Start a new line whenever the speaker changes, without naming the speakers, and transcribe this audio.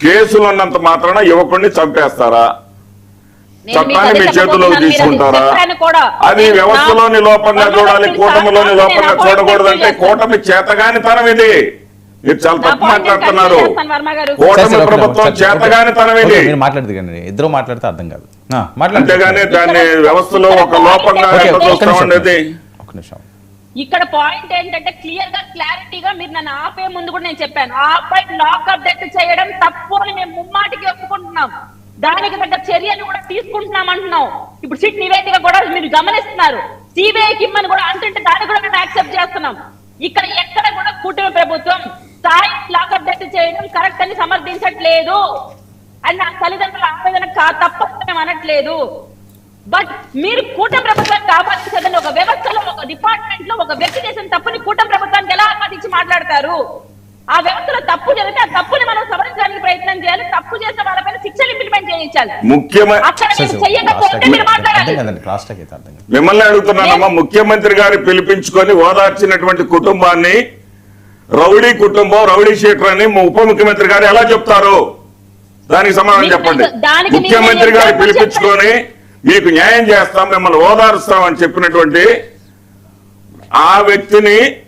కేసులు ఉన్నంత మాత్రాన యువకుడిని చంపేస్తారా? చట్టాన్ని మీ చేతుల్లోకి తీసుకుంటారా? అది వ్యవస్థలోని లోపంగా చూడాలి, కూటమిలోని లోపంగా చూడకూడదంటే కూటమి చేతగానితనం ఇది. మీరు చాలా తప్పు మాట్లాడుతున్నారు. కూటమి ప్రభుత్వం చేతగానితనం ఇది.
మాట్లాడదు కానీ ఇద్దరు మాట్లాడితే అర్థం కాదు.
అంతేగాని దాన్ని వ్యవస్థలో ఒక లోపంగా చూస్తామనేది.
ఒక నిమిషం,
ఇక్కడ పాయింట్ ఏంటంటే క్లియర్ గా క్లారిటీగా మీరు నన్ను ఆపే ముందు కూడా నేను చెప్పాను, ఆ అబ్బాయి లాకప్ డెత్ చేయడం తప్పు అని మేము ముమ్మాటికి ఒప్పుకుంటున్నాం. దానికి తగ్గ చర్యలు కూడా తీసుకుంటున్నాం అంటున్నాం. ఇప్పుడు సిట్ నివేదిక కూడా మీరు గమనిస్తున్నారు. సిబిఐకి ఇమ్మని కూడా అంటుంటే దాన్ని కూడా మేము యాక్సెప్ట్ చేస్తున్నాం. ఇక్కడ ఎక్కడ కూడా కూటమి ప్రభుత్వం సాయి లాకప్ డెత్ చేయడం కరెక్ట్ అని సమర్థించట్లేదు అని నా తల్లిదండ్రుల ఆవేదన తప్పని మేము అనట్లేదు. బట్ మీరు కూటమి ప్రభుత్వాన్ని కాపాడించదని ఒక వ్యవస్థలో, ఒక డిపార్ట్మెంట్ లో ఒక వ్యక్తి చేసిన తప్పుని కూటమి ప్రభుత్వానికి ఎలా ఆపాదించి మాట్లాడతారు? ఆ వ్యవస్థలో తప్పు జరిగితే ఆ తప్పుని మనం సవరించడానికి ప్రయత్నం చేయాలి. తప్పు చేసిన వాళ్ళపైన శిక్షలు ఇంప్లిమెంట్ చేయించాలి.
మిమ్మల్ని అడుగుతున్నానమ్మా, ముఖ్యమంత్రి గారు పిలిపించుకొని ఓదార్చినటువంటి కుటుంబాన్ని రౌడీ కుటుంబం, రౌడీ షీటర్ అని ఉప ముఖ్యమంత్రి గారు ఎలా చెప్తారు? దానికి సమాధానం చెప్పండి. ముఖ్యమంత్రి గారు పిలిపించుకొని మీకు న్యాయం చేస్తాం, మిమ్మల్ని ఓదారుస్తాం అని చెప్పినటువంటి ఆ వ్యక్తిని